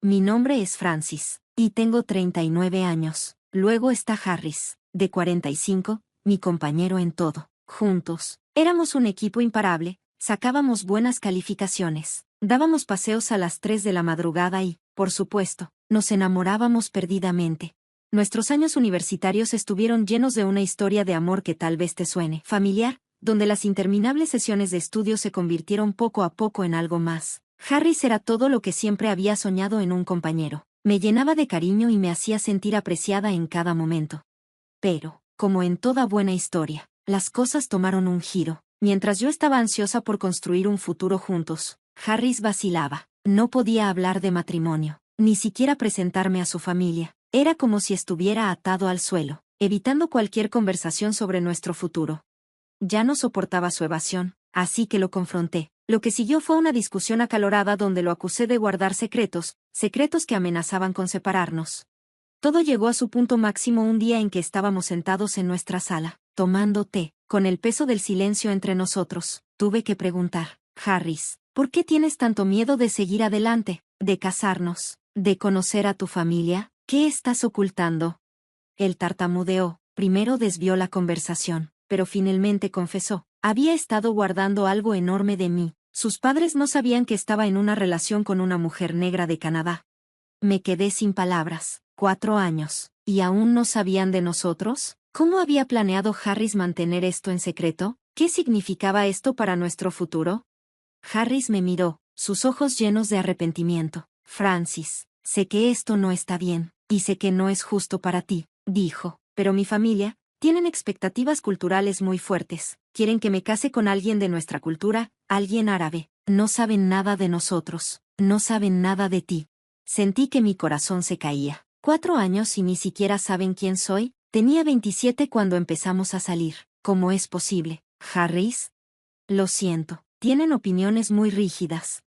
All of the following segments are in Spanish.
Mi nombre es Francis, y tengo 39 años. Luego está Harris, de 45, mi compañero en todo. Juntos, éramos un equipo imparable, sacábamos buenas calificaciones, dábamos paseos a las 3 de la madrugada y, por supuesto, nos enamorábamos perdidamente. Nuestros años universitarios estuvieron llenos de una historia de amor que tal vez te suene familiar, donde las interminables sesiones de estudio se convirtieron poco a poco en algo más. Harris era todo lo que siempre había soñado en un compañero. Me llenaba de cariño y me hacía sentir apreciada en cada momento. Pero, como en toda buena historia, las cosas tomaron un giro. Mientras yo estaba ansiosa por construir un futuro juntos, Harris vacilaba. No podía hablar de matrimonio, ni siquiera presentarme a su familia. Era como si estuviera atado al suelo, evitando cualquier conversación sobre nuestro futuro. Ya no soportaba su evasión, así que lo confronté. Lo que siguió fue una discusión acalorada donde lo acusé de guardar secretos que amenazaban con separarnos. Todo llegó a su punto máximo un día en que estábamos sentados en nuestra sala, tomando té, con el peso del silencio entre nosotros. Tuve que preguntar, Harris, ¿por qué tienes tanto miedo de seguir adelante, de casarnos, de conocer a tu familia? ¿Qué estás ocultando? Él tartamudeó, primero desvió la conversación, pero finalmente confesó. Había estado guardando algo enorme de mí. Sus padres no sabían que estaba en una relación con una mujer negra de Canadá. Me quedé sin palabras. 4 años. ¿Y aún no sabían de nosotros? ¿Cómo había planeado Harris mantener esto en secreto? ¿Qué significaba esto para nuestro futuro? Harris me miró, sus ojos llenos de arrepentimiento. Francis, sé que esto no está bien, y sé que no es justo para ti, dijo, pero mi familia, tienen expectativas culturales muy fuertes. Quieren que me case con alguien de nuestra cultura, alguien árabe. No saben nada de nosotros. No saben nada de ti. Sentí que mi corazón se caía. 4 años y ni siquiera saben quién soy. Tenía 27 cuando empezamos a salir. ¿Cómo es posible? Harris. Lo siento. Tienen opiniones muy rígidas.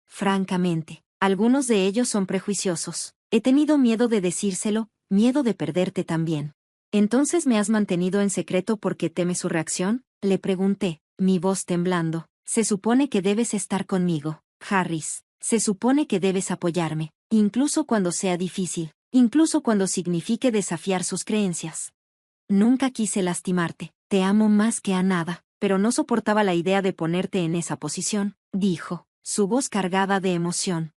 Francamente. Algunos de ellos son prejuiciosos. He tenido miedo de decírselo, miedo de perderte también. ¿Entonces me has mantenido en secreto porque temes su reacción? Le pregunté, mi voz temblando. Se supone que debes estar conmigo, Harris. Se supone que debes apoyarme, incluso cuando sea difícil, incluso cuando signifique desafiar sus creencias. Nunca quise lastimarte, te amo más que a nada, pero no soportaba la idea de ponerte en esa posición, dijo, su voz cargada de emoción.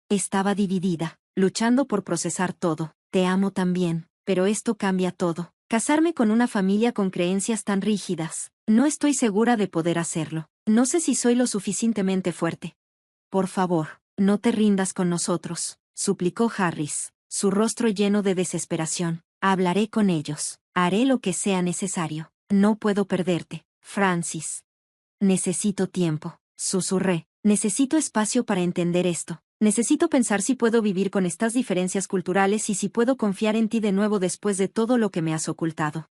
Estaba dividida, luchando por procesar todo. Te amo también. Pero esto cambia todo. Casarme con una familia con creencias tan rígidas. No estoy segura de poder hacerlo. No sé si soy lo suficientemente fuerte. Por favor, no te rindas con nosotros, suplicó Harris, su rostro lleno de desesperación. Hablaré con ellos. Haré lo que sea necesario. No puedo perderte, Francis. Necesito tiempo, susurré. Necesito espacio para entender esto. Necesito pensar si puedo vivir con estas diferencias culturales y si puedo confiar en ti de nuevo después de todo lo que me has ocultado.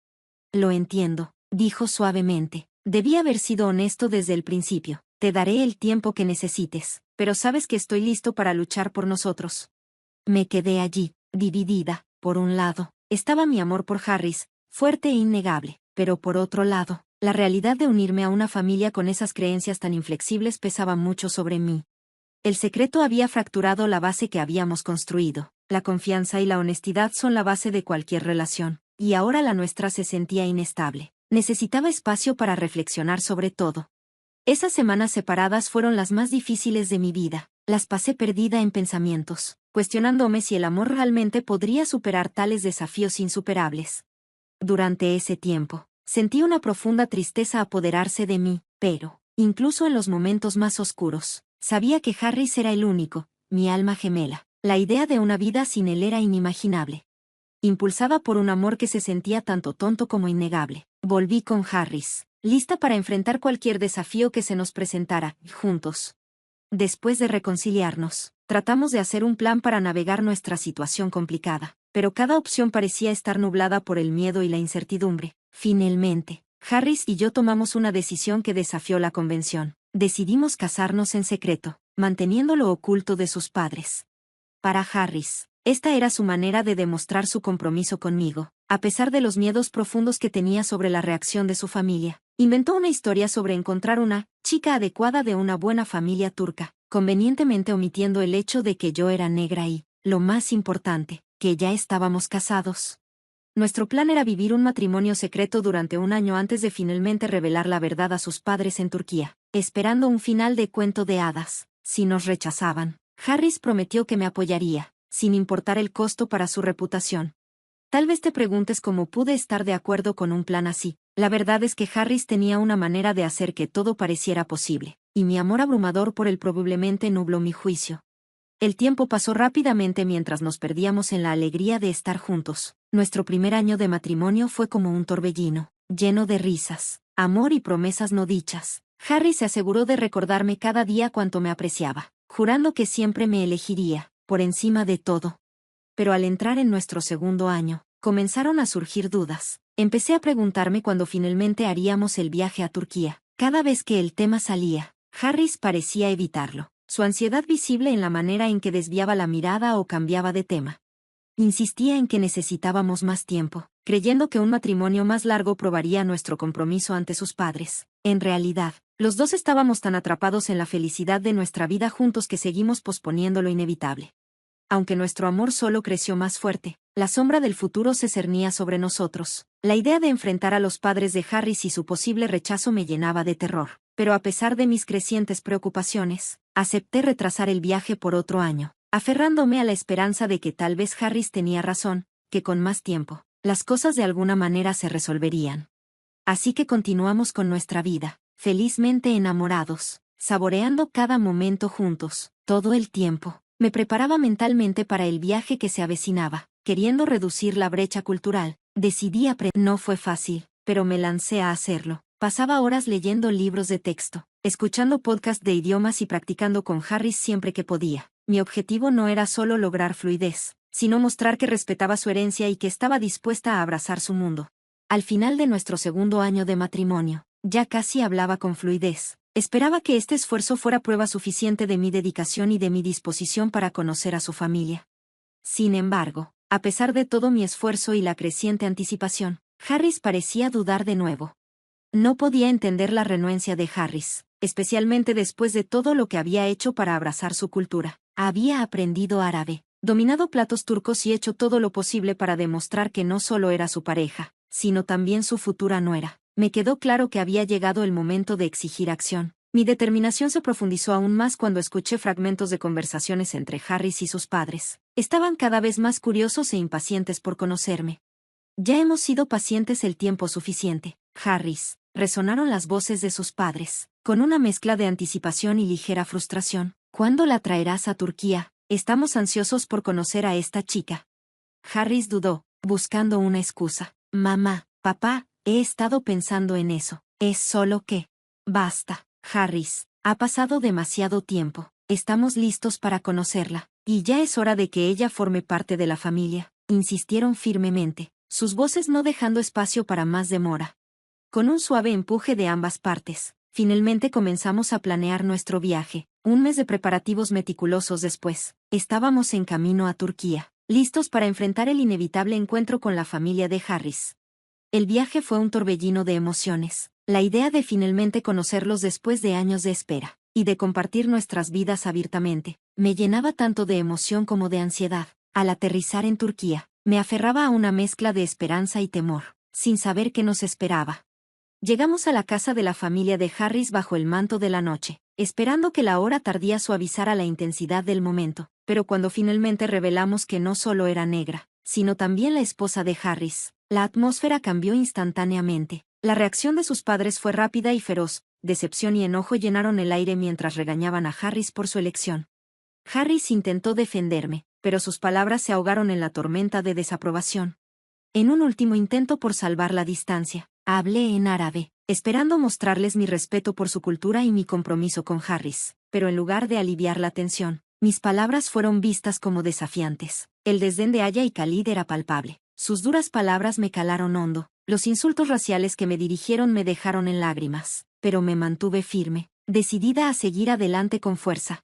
Lo entiendo, dijo suavemente. Debí haber sido honesto desde el principio. Te daré el tiempo que necesites, pero sabes que estoy listo para luchar por nosotros. Me quedé allí, dividida. Por un lado, estaba mi amor por Harris, fuerte e innegable, pero por otro lado, la realidad de unirme a una familia con esas creencias tan inflexibles pesaba mucho sobre mí. El secreto había fracturado la base que habíamos construido. La confianza y la honestidad son la base de cualquier relación, y ahora la nuestra se sentía inestable. Necesitaba espacio para reflexionar sobre todo. Esas semanas separadas fueron las más difíciles de mi vida. Las pasé perdida en pensamientos, cuestionándome si el amor realmente podría superar tales desafíos insuperables. Durante ese tiempo, sentí una profunda tristeza apoderarse de mí, pero, incluso en los momentos más oscuros, sabía que Harris era el único, mi alma gemela. La idea de una vida sin él era inimaginable. Impulsada por un amor que se sentía tanto tonto como innegable, volví con Harris, lista para enfrentar cualquier desafío que se nos presentara, juntos. Después de reconciliarnos, tratamos de hacer un plan para navegar nuestra situación complicada, pero cada opción parecía estar nublada por el miedo y la incertidumbre. Finalmente, Harris y yo tomamos una decisión que desafió la convención. Decidimos casarnos en secreto, manteniéndolo oculto de sus padres. Para Harris, esta era su manera de demostrar su compromiso conmigo. A pesar de los miedos profundos que tenía sobre la reacción de su familia, inventó una historia sobre encontrar una chica adecuada de una buena familia turca. convenientemente omitiendo el hecho de que yo era negra y, lo más importante, que ya estábamos casados. Nuestro plan era vivir un matrimonio secreto durante un año antes de finalmente revelar la verdad a sus padres en Turquía, esperando un final de cuento de hadas. Si nos rechazaban, Harris prometió que me apoyaría, sin importar el costo para su reputación. Tal vez te preguntes cómo pude estar de acuerdo con un plan así. La verdad es que Harris tenía una manera de hacer que todo pareciera posible, y mi amor abrumador por él probablemente nubló mi juicio. El tiempo pasó rápidamente mientras nos perdíamos en la alegría de estar juntos. Nuestro primer año de matrimonio fue como un torbellino, lleno de risas, amor y promesas no dichas. Harry se aseguró de recordarme cada día cuánto me apreciaba, jurando que siempre me elegiría, por encima de todo. Pero al entrar en nuestro segundo año, comenzaron a surgir dudas. Empecé a preguntarme cuándo finalmente haríamos el viaje a Turquía. Cada vez que el tema salía, Harris parecía evitarlo, su ansiedad visible en la manera en que desviaba la mirada o cambiaba de tema. Insistía en que necesitábamos más tiempo, creyendo que un matrimonio más largo probaría nuestro compromiso ante sus padres. En realidad, los dos estábamos tan atrapados en la felicidad de nuestra vida juntos que seguimos posponiendo lo inevitable. Aunque nuestro amor solo creció más fuerte, la sombra del futuro se cernía sobre nosotros. La idea de enfrentar a los padres de Harris y su posible rechazo me llenaba de terror, pero a pesar de mis crecientes preocupaciones, acepté retrasar el viaje por otro año, aferrándome a la esperanza de que tal vez Harris tenía razón, que con más tiempo, las cosas de alguna manera se resolverían. Así que continuamos con nuestra vida, felizmente enamorados, saboreando cada momento juntos, todo el tiempo. Me preparaba mentalmente para el viaje que se avecinaba, queriendo reducir la brecha cultural. Decidí aprender. No fue fácil, pero me lancé a hacerlo. Pasaba horas leyendo libros de texto, escuchando podcasts de idiomas y practicando con Harris siempre que podía. Mi objetivo no era solo lograr fluidez, sino mostrar que respetaba su herencia y que estaba dispuesta a abrazar su mundo. Al final de nuestro segundo año de matrimonio, ya casi hablaba con fluidez. Esperaba que este esfuerzo fuera prueba suficiente de mi dedicación y de mi disposición para conocer a su familia. Sin embargo, a pesar de todo mi esfuerzo y la creciente anticipación, Harris parecía dudar de nuevo. No podía entender la renuencia de Harris, especialmente después de todo lo que había hecho para abrazar su cultura. Había aprendido árabe, dominado platos turcos y hecho todo lo posible para demostrar que no solo era su pareja, sino también su futura nuera. Me quedó claro que había llegado el momento de exigir acción. Mi determinación se profundizó aún más cuando escuché fragmentos de conversaciones entre Harris y sus padres. Estaban cada vez más curiosos e impacientes por conocerme. Ya hemos sido pacientes el tiempo suficiente, Harris, resonaron las voces de sus padres, con una mezcla de anticipación y ligera frustración. ¿Cuándo la traerás a Turquía? Estamos ansiosos por conocer a esta chica. Harris dudó, buscando una excusa. Mamá, papá, he estado pensando en eso. Es solo que... Basta, Harris. Ha pasado demasiado tiempo. Estamos listos para conocerla. Y ya es hora de que ella forme parte de la familia. Insistieron firmemente, sus voces no dejando espacio para más demora. Con un suave empuje de ambas partes, finalmente comenzamos a planear nuestro viaje. Un mes de preparativos meticulosos después, estábamos en camino a Turquía, listos para enfrentar el inevitable encuentro con la familia de Harris. El viaje fue un torbellino de emociones. La idea de finalmente conocerlos después de años de espera, y de compartir nuestras vidas abiertamente, me llenaba tanto de emoción como de ansiedad. Al aterrizar en Turquía, me aferraba a una mezcla de esperanza y temor, sin saber qué nos esperaba. Llegamos a la casa de la familia de Harris bajo el manto de la noche, esperando que la hora tardía suavizara la intensidad del momento, pero cuando finalmente revelamos que no solo era negra, sino también la esposa de Harris, la atmósfera cambió instantáneamente. La reacción de sus padres fue rápida y feroz, decepción y enojo llenaron el aire mientras regañaban a Harris por su elección. Harris intentó defenderme, pero sus palabras se ahogaron en la tormenta de desaprobación. En un último intento por salvar la distancia, hablé en árabe, esperando mostrarles mi respeto por su cultura y mi compromiso con Harris, pero en lugar de aliviar la tensión, mis palabras fueron vistas como desafiantes. El desdén de Aya y Khalid era palpable. Sus duras palabras me calaron hondo. Los insultos raciales que me dirigieron me dejaron en lágrimas, pero me mantuve firme, decidida a seguir adelante con fuerza.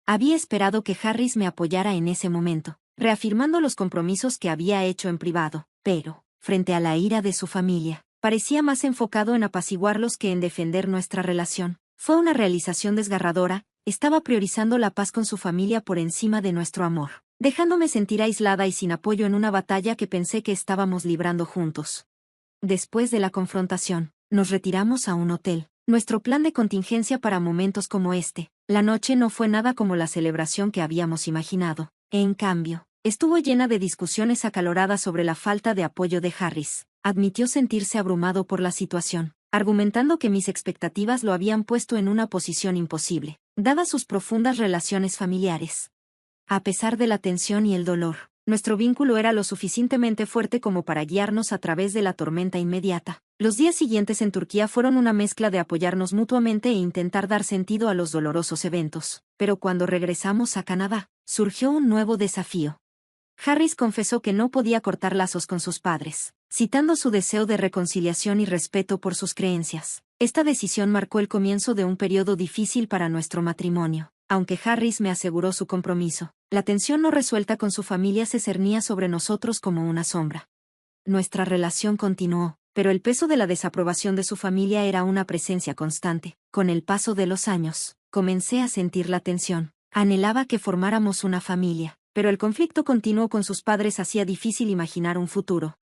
Había esperado que Harris me apoyara en ese momento, reafirmando los compromisos que había hecho en privado, pero, frente a la ira de su familia, parecía más enfocado en apaciguarlos que en defender nuestra relación. Fue una realización desgarradora, estaba priorizando la paz con su familia por encima de nuestro amor, dejándome sentir aislada y sin apoyo en una batalla que pensé que estábamos librando juntos. Después de la confrontación, nos retiramos a un hotel. Nuestro plan de contingencia para momentos como este. La noche no fue nada como la celebración que habíamos imaginado. En cambio, estuvo llena de discusiones acaloradas sobre la falta de apoyo de Harris. Admitió sentirse abrumado por la situación, argumentando que mis expectativas lo habían puesto en una posición imposible, dadas sus profundas relaciones familiares. A pesar de la tensión y el dolor, nuestro vínculo era lo suficientemente fuerte como para guiarnos a través de la tormenta inmediata. Los días siguientes en Turquía fueron una mezcla de apoyarnos mutuamente e intentar dar sentido a los dolorosos eventos. Pero cuando regresamos a Canadá, surgió un nuevo desafío. Harris confesó que no podía cortar lazos con sus padres, citando su deseo de reconciliación y respeto por sus creencias. Esta decisión marcó el comienzo de un periodo difícil para nuestro matrimonio. Aunque Harris me aseguró su compromiso, la tensión no resuelta con su familia se cernía sobre nosotros como una sombra. Nuestra relación continuó, pero el peso de la desaprobación de su familia era una presencia constante. Con el paso de los años, comencé a sentir la tensión. Anhelaba que formáramos una familia, pero el conflicto continuo con sus padres hacía difícil imaginar un futuro.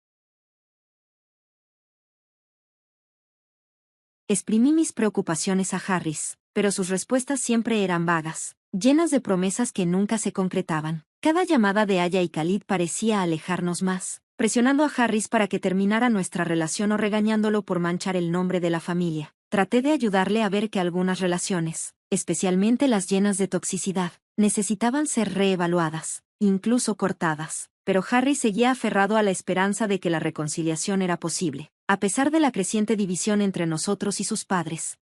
Exprimí mis preocupaciones a Harris, pero sus respuestas siempre eran vagas, llenas de promesas que nunca se concretaban. Cada llamada de Aya y Khalid parecía alejarnos más, presionando a Harris para que terminara nuestra relación o regañándolo por manchar el nombre de la familia. Traté de ayudarle a ver que algunas relaciones, especialmente las llenas de toxicidad, necesitaban ser reevaluadas, incluso cortadas. Pero Harris seguía aferrado a la esperanza de que la reconciliación era posible, a pesar de la creciente división entre nosotros y sus padres.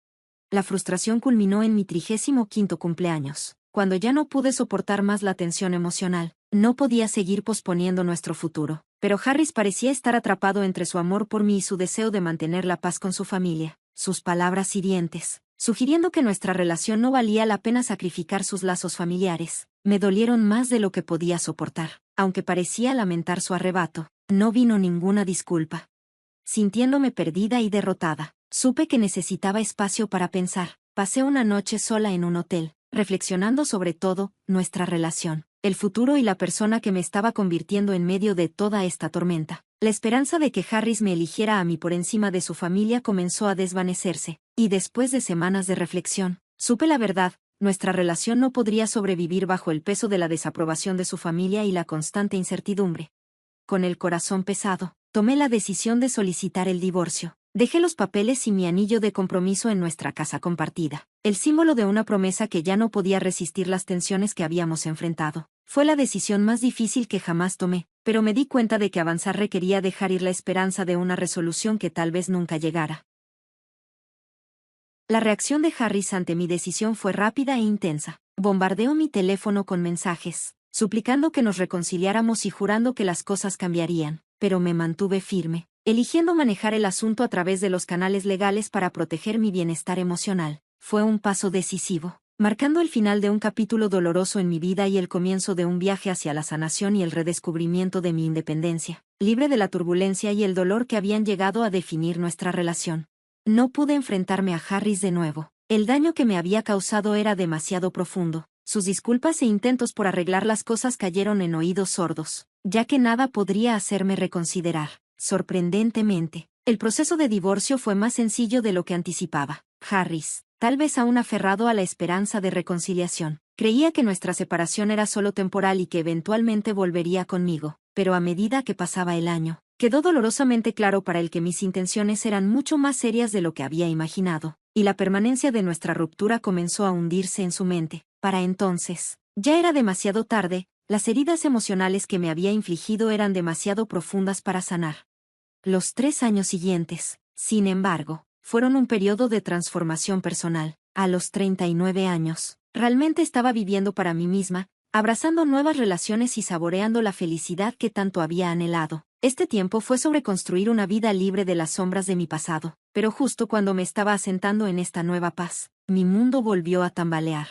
La frustración culminó en mi 35º cumpleaños, cuando ya no pude soportar más la tensión emocional. No podía seguir posponiendo nuestro futuro, pero Harris parecía estar atrapado entre su amor por mí y su deseo de mantener la paz con su familia. Sus palabras hirientes, sugiriendo que nuestra relación no valía la pena sacrificar sus lazos familiares, me dolieron más de lo que podía soportar. Aunque parecía lamentar su arrebato, no vino ninguna disculpa. Sintiéndome perdida y derrotada, supe que necesitaba espacio para pensar. Pasé una noche sola en un hotel, reflexionando sobre todo, nuestra relación, el futuro y la persona que me estaba convirtiendo en medio de toda esta tormenta. La esperanza de que Harris me eligiera a mí por encima de su familia comenzó a desvanecerse, y después de semanas de reflexión, supe la verdad. Nuestra relación no podría sobrevivir bajo el peso de la desaprobación de su familia y la constante incertidumbre. Con el corazón pesado, tomé la decisión de solicitar el divorcio. Dejé los papeles y mi anillo de compromiso en nuestra casa compartida, el símbolo de una promesa que ya no podía resistir las tensiones que habíamos enfrentado. Fue la decisión más difícil que jamás tomé, pero me di cuenta de que avanzar requería dejar ir la esperanza de una resolución que tal vez nunca llegara. La reacción de Harris ante mi decisión fue rápida e intensa. Bombardeó mi teléfono con mensajes, suplicando que nos reconciliáramos y jurando que las cosas cambiarían, pero me mantuve firme, eligiendo manejar el asunto a través de los canales legales para proteger mi bienestar emocional. Fue un paso decisivo, marcando el final de un capítulo doloroso en mi vida y el comienzo de un viaje hacia la sanación y el redescubrimiento de mi independencia, libre de la turbulencia y el dolor que habían llegado a definir nuestra relación. No pude enfrentarme a Harris de nuevo. El daño que me había causado era demasiado profundo. Sus disculpas e intentos por arreglar las cosas cayeron en oídos sordos, ya que nada podría hacerme reconsiderar. Sorprendentemente, el proceso de divorcio fue más sencillo de lo que anticipaba. Harris, tal vez aún aferrado a la esperanza de reconciliación, creía que nuestra separación era solo temporal y que eventualmente volvería conmigo, pero a medida que pasaba el año, quedó dolorosamente claro para él que mis intenciones eran mucho más serias de lo que había imaginado, y la permanencia de nuestra ruptura comenzó a hundirse en su mente. Para entonces, ya era demasiado tarde, las heridas emocionales que me había infligido eran demasiado profundas para sanar. Los 3 años siguientes, sin embargo, fueron un periodo de transformación personal. A los 39 años, realmente estaba viviendo para mí misma, abrazando nuevas relaciones y saboreando la felicidad que tanto había anhelado. Este tiempo fue sobre construir una vida libre de las sombras de mi pasado, pero justo cuando me estaba asentando en esta nueva paz, mi mundo volvió a tambalear.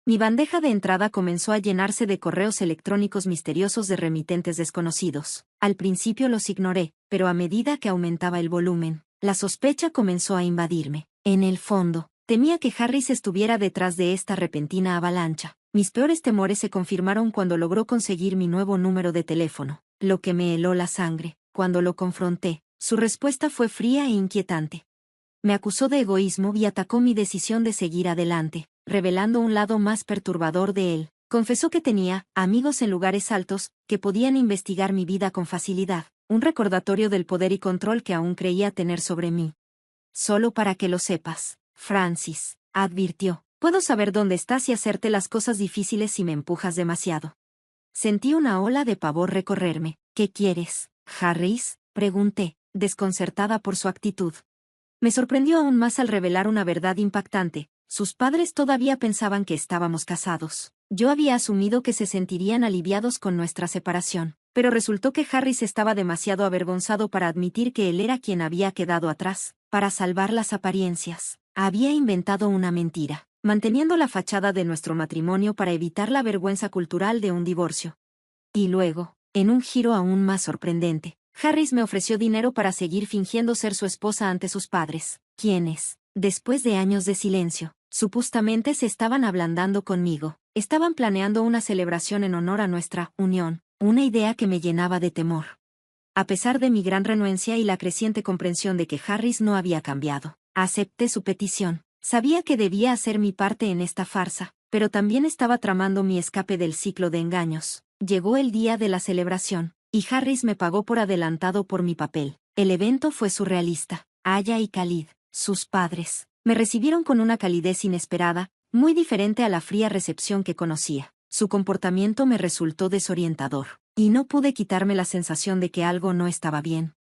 Mi bandeja de entrada comenzó a llenarse de correos electrónicos misteriosos de remitentes desconocidos. Al principio los ignoré, pero a medida que aumentaba el volumen, la sospecha comenzó a invadirme. En el fondo, Temía que Harris estuviera detrás de esta repentina avalancha. Mis peores temores se confirmaron cuando logró conseguir mi nuevo número de teléfono, lo que me heló la sangre. Cuando lo confronté, su respuesta fue fría e inquietante. Me acusó de egoísmo y atacó mi decisión de seguir adelante, revelando un lado más perturbador de él. Confesó que tenía amigos en lugares altos, que podían investigar mi vida con facilidad, un recordatorio del poder y control que aún creía tener sobre mí. Solo para que lo sepas, Francis, advirtió, puedo saber dónde estás y hacerte las cosas difíciles si me empujas demasiado. Sentí una ola de pavor recorrerme. ¿Qué quieres, Harris?, pregunté, desconcertada por su actitud. Me sorprendió aún más al revelar una verdad impactante. Sus padres todavía pensaban que estábamos casados. Yo había asumido que se sentirían aliviados con nuestra separación, pero resultó que Harris estaba demasiado avergonzado para admitir que él era quien había quedado atrás. Para salvar las apariencias, había inventado una mentira, manteniendo la fachada de nuestro matrimonio para evitar la vergüenza cultural de un divorcio. Y luego, en un giro aún más sorprendente, Harris me ofreció dinero para seguir fingiendo ser su esposa ante sus padres, quienes, después de años de silencio, supuestamente se estaban ablandando conmigo. Estaban planeando una celebración en honor a nuestra unión, una idea que me llenaba de temor. A pesar de mi gran renuencia y la creciente comprensión de que Harris no había cambiado, acepté su petición. Sabía que debía hacer mi parte en esta farsa, pero también estaba tramando mi escape del ciclo de engaños. Llegó el día de la celebración, y Harris me pagó por adelantado por mi papel. El evento fue surrealista. Aya y Khalid, sus padres, me recibieron con una calidez inesperada, muy diferente a la fría recepción que conocía. Su comportamiento me resultó desorientador, y no pude quitarme la sensación de que algo no estaba bien.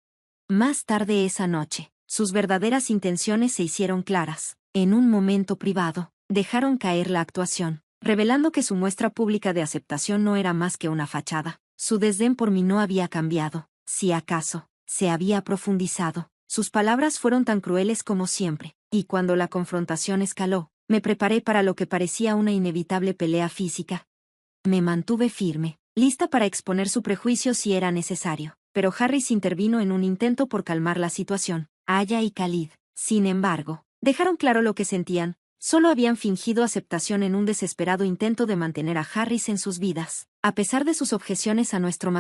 Más tarde esa noche, sus verdaderas intenciones se hicieron claras. En un momento privado, dejaron caer la actuación, revelando que su muestra pública de aceptación no era más que una fachada. Su desdén por mí no había cambiado, si acaso, se había profundizado. Sus palabras fueron tan crueles como siempre, y cuando la confrontación escaló, me preparé para lo que parecía una inevitable pelea física. Me mantuve firme, lista para exponer su prejuicio si era necesario, pero Harris intervino en un intento por calmar la situación. Aya y Khalid, sin embargo, dejaron claro lo que sentían. Solo habían fingido aceptación en un desesperado intento de mantener a Harris en sus vidas, a pesar de sus objeciones a nuestro matrimonio.